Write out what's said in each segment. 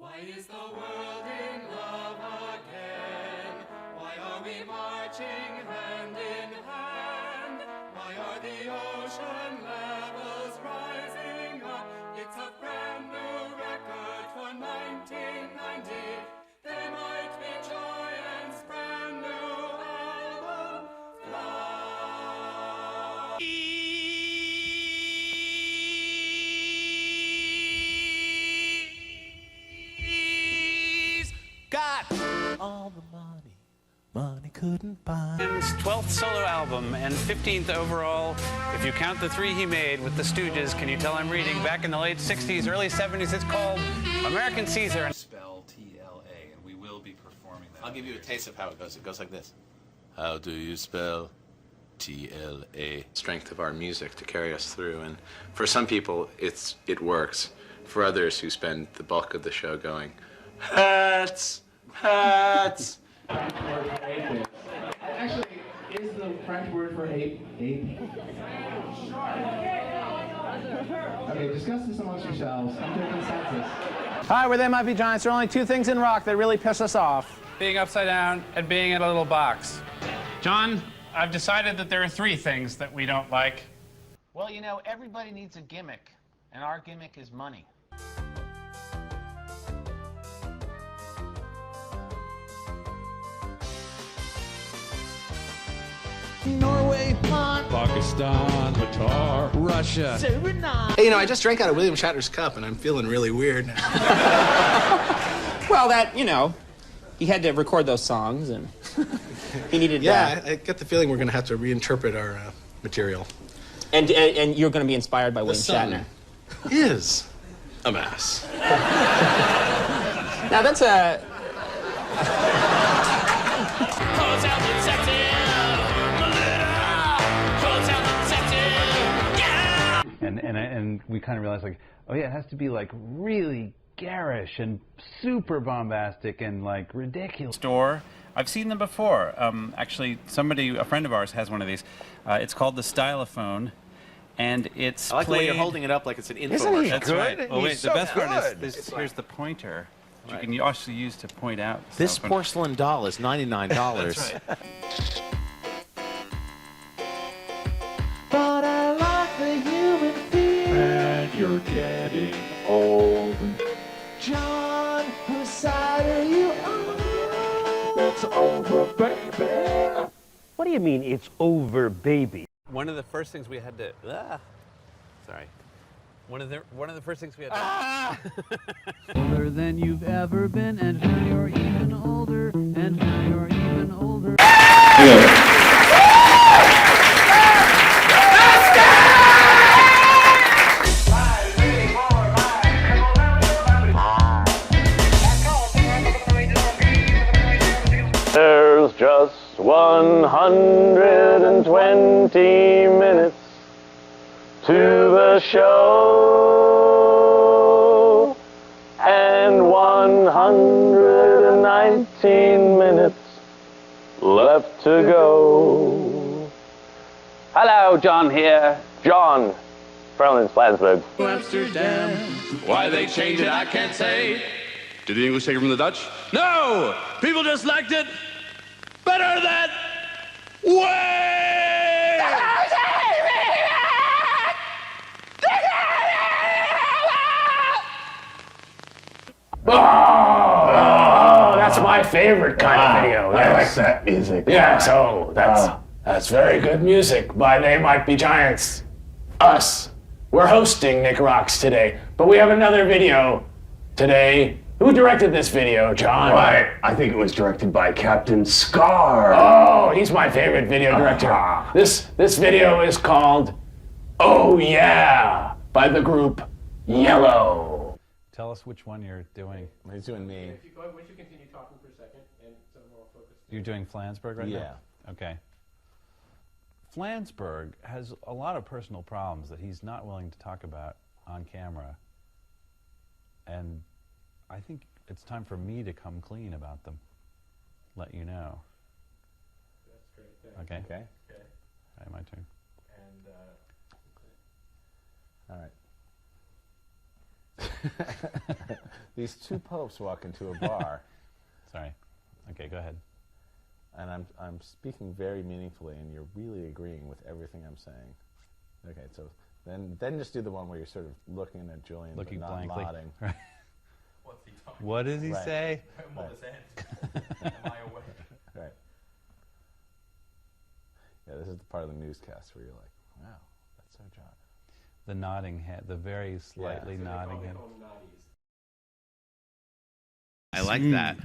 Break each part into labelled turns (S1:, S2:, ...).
S1: Why is the world in love again? Why are we marching hand in hand? Why are the ocean levels rising up? It's a brand new record for 1990. There might be Giants' brand new album, Fly.
S2: Got all the money couldn't buy.
S3: His 12th solo album and 15th overall. If you count the 3 he made with the Stooges, can you tell I'm reading? Back in the late 60s, early 70s, it's called American Caesar.
S4: Spell T-L-A, and we will be performing that.
S2: I'll give you a taste of how it goes. It goes like this. How do you spell T-L-A? Strength of our music to carry us through, and for some people, it works. For others who spend the bulk of the show going, hats, hats.
S5: Actually, is the French word for ape? Okay, discuss this amongst yourselves. Come to a consensus.
S6: Hi, we're the MIB Giants. There are only 2 things in rock that really piss us off.
S3: Being upside down and being in a little box. John, I've decided that there are 3 things that we don't like.
S6: Well, you know, everybody needs a gimmick, and our gimmick is money.
S5: Norway,
S7: Pakistan, Qatar,
S5: Russia.
S2: Hey, you know, I just drank out of William Shatner's cup, and I'm feeling really weird.
S8: Well, that, you know, he had to record those songs, and he needed
S2: Yeah, I get the feeling we're going to have to reinterpret our material.
S8: And you're going to be inspired by William Shatner.
S2: Is a mess.
S8: Now, that's a...
S9: And we kind of realized, like, oh yeah, it has to be like really garish and super bombastic and like ridiculous.
S3: Store. I've seen them before. Actually, a friend of ours has one of these. It's called the Stylophone, and it's
S2: I like the way
S3: played...
S2: you're holding it up like it's an infomercial.
S6: Isn't he
S3: That's
S6: good?
S3: right. Oh wait,
S6: He's
S3: the
S6: so
S3: best part
S6: good.
S3: is here's the pointer. Which
S2: Right.
S3: you can also use to point out
S10: This
S3: stuff.
S10: porcelain doll is $99.
S3: That's right.
S5: But I like the human fear.
S7: and you're getting old.
S5: John, whose side are you on?
S7: It's over, baby.
S11: What do you mean it's over, baby?
S3: One of the first things we had to... sorry. One of the first things we had to...
S1: Older than you've ever been, and now you're even older, and now you're even older.
S9: There's just 120 minutes to the show, and 119 minutes left to go. Hello, John here. John, from Flansburg.
S7: Amsterdam. Why they changed it, I can't say. Did the English take it from the Dutch? No! People just liked it better that way!
S6: Oh, that's my favorite kind of video.
S7: I like that music.
S6: Yeah, so that's very good music by They Might Be Giants. Us. We're hosting Nick Rocks today, but we have another video today. Who directed this video, John?
S7: Right, I think it was directed by Captain Scar.
S6: Oh, he's my favorite video director. This video is called Oh Yeah by the group Yellow.
S9: Tell us which one you're doing.
S2: He's doing me.
S5: If you continue talking for a second and some more focus.
S9: You're doing Flansburg right now?
S2: Yeah.
S9: Okay. Flansburg has a lot of personal problems that he's not willing to talk about on camera. And I think it's time for me to come clean about them. Let you know.
S5: That's great. Thanks.
S9: Okay?
S2: Okay.
S5: Okay.
S9: All right, my turn.
S5: And
S2: All right. these two popes walk into a bar.
S9: Sorry. Okay, go ahead.
S2: And I'm speaking very meaningfully, and you're really agreeing with everything I'm saying. Okay, so then just do the one where you're sort of looking at Julian,
S9: Looking
S2: but not
S9: blankly.
S2: nodding.
S9: Right.
S4: What's he talking
S9: What does he
S2: Right.
S9: say?
S4: about? What was Am I awake?
S2: Right. Yeah, this is the part of the newscast where you're like, wow, that's our job.
S9: The nodding head, the very slightly nodding head.
S2: I like that.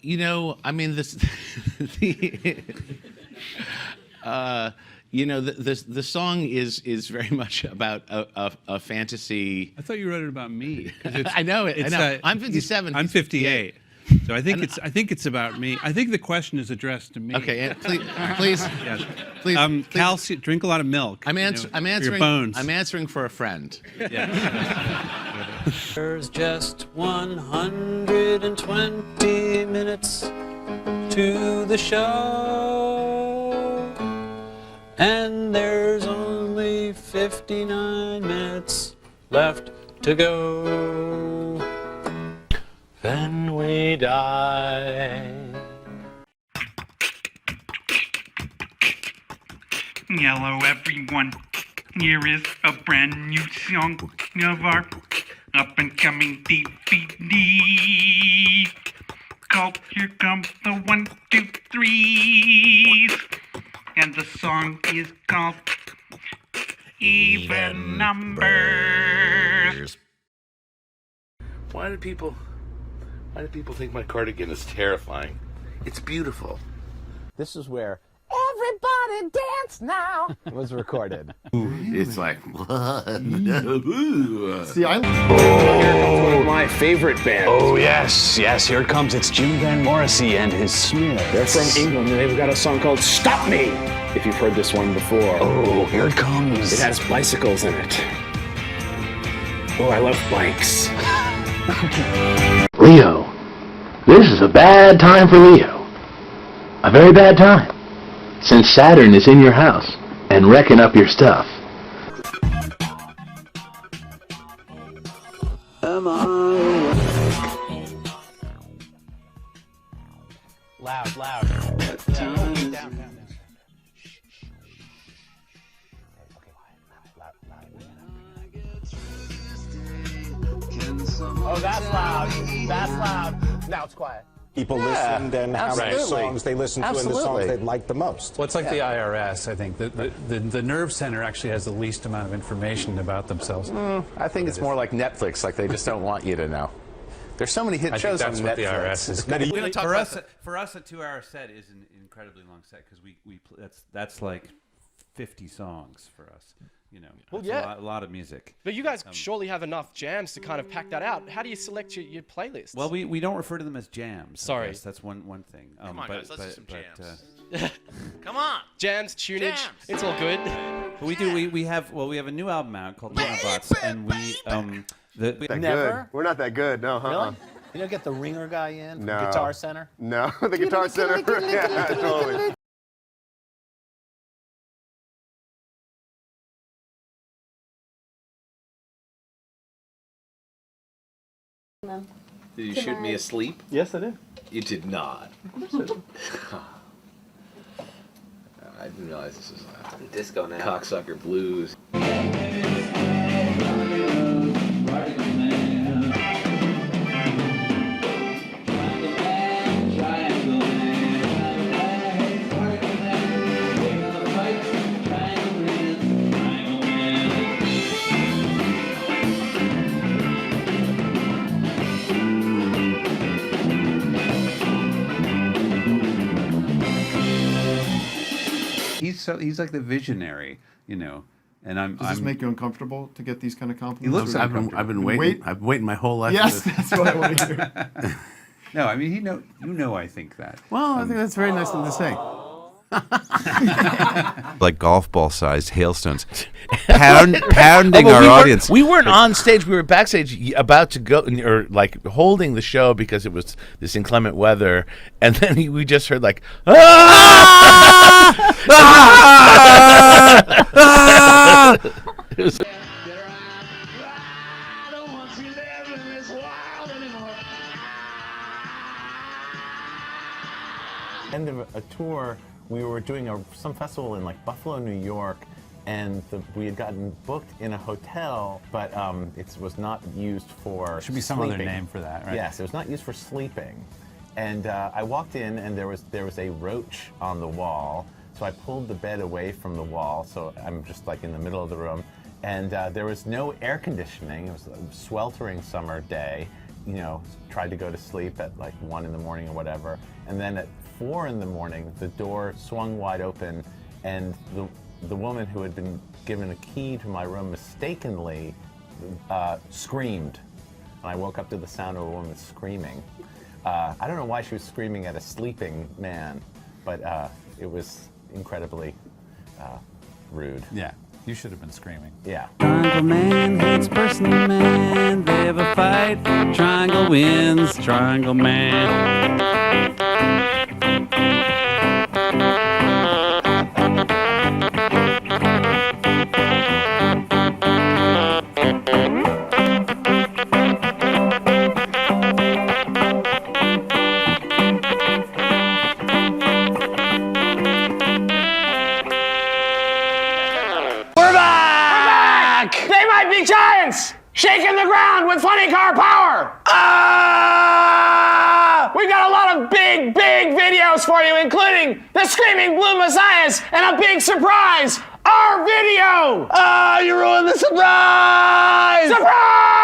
S2: You know, I mean, this, you know, the song is very much about a fantasy.
S10: I thought you wrote it about me.
S2: I know it. I know. I'm 57.
S10: I'm 58. So I think it's about me. I think the question is addressed to me.
S2: Okay, and please,
S10: Yes.
S2: please,
S10: Calcium. Drink a lot of milk.
S2: I'm
S10: for
S2: answering.
S10: your bones.
S2: I'm answering for a friend.
S3: There's just 120 minutes to the show, and there's only 59 minutes left to go. Then we die.
S12: Hello everyone, here is a brand new song of our up-and-coming DVD called Here Come the 1, 2, 3s, and the song is called Even Numbers.
S7: Why do people think my cardigan is terrifying? It's beautiful.
S2: This is where "Everybody Dance Now" was recorded.
S7: It's like,
S6: See, I'm one of my favorite bands. Oh, yes, here it comes. It's Jim Van Morrissey and his Smiths. They're from England, and they've got a song called Stop Me, if you've heard this one before. Oh, here it comes. It has bicycles in it. Oh, I love bikes.
S13: Leo, this is a bad time for Leo. A very bad time. Since Saturn is in your house and wrecking up your stuff.
S3: Am I
S8: Loud. Down. Oh, that's loud. Now it's quiet.
S14: People listened and how many
S8: absolutely.
S14: songs they listened to and the songs they liked the most.
S9: Well, it's like the IRS, I think. The nerve center actually has the least amount of information about themselves.
S2: I think it's more like Netflix. Like they just don't want you to know. There's so many hit shows on
S9: that's what the
S2: Netflix.
S9: IRS is.
S4: For us, a 2-hour set is an incredibly long set because that's like 50 songs for us. You know,
S15: Well,
S4: that's
S15: yeah.
S4: a lot of music.
S15: But you guys surely have enough jams to kind of pack that out. How do you select your playlist?
S4: Well, we don't refer to them as jams. I
S15: Sorry.
S4: guess. That's one thing.
S1: Come on, guys, let's do some jams.
S4: uh,
S1: Come on.
S15: Jams, tunage,
S1: Jams.
S15: it's all good.
S4: But we do. We have a new album out called Nanobots, and we
S16: Never. We're not that good. No.
S8: Really? You don't get the ringer guy in?
S16: No.
S8: Guitar Center?
S16: No, the Guitar Center. Yeah, totally.
S2: Did you shoot me asleep?
S16: Yes, I did.
S2: You did not.
S16: Of course I did.
S2: I didn't realize this was
S17: disco now.
S2: Cocksucker blues.
S10: He's like the visionary, you know. And
S18: Does this make you uncomfortable to get these kind of
S10: He
S18: compliments?
S10: looks uncomfortable.
S7: I've been waiting. I've been waiting my whole life.
S18: Yes,
S7: for this.
S18: that's what I want to hear.
S10: No, I mean you know I think that.
S7: Well, I think that's very nice of them to say. Like golf ball sized hailstones, pounding our audience.
S2: We weren't on stage. We were backstage, about to go, or like holding the show because it was this inclement weather, and then we just heard like, ah! ah! It was
S6: we live in this wild anymore.
S17: End of a tour, we were doing some festival in like Buffalo, New York, and we had gotten booked in a hotel, but it was not used for
S9: Should be some
S17: sleeping.
S9: other name for that, right?
S17: Yes, it was not used for sleeping. And I walked in, and there was a roach on the wall. So I pulled the bed away from the wall, so I'm just like in the middle of the room. And there was no air conditioning. It was a sweltering summer day. You know, tried to go to sleep at like 1 in the morning or whatever. And then at 4 in the morning, the door swung wide open, and the woman who had been given a key to my room mistakenly screamed. And I woke up to the sound of a woman screaming. I don't know why she was screaming at a sleeping man, but it was incredibly rude.
S9: Yeah, you should have been screaming.
S17: Yeah.
S3: Triangle man hates personal man. They have a fight. Triangle wins. Triangle man.
S6: We're back! They might be giants! Shaking the ground with funny car power! We've got a lot of big videos for you, including the Screaming Blue Messiahs and a big surprise, our video! You ruined the surprise! Surprise!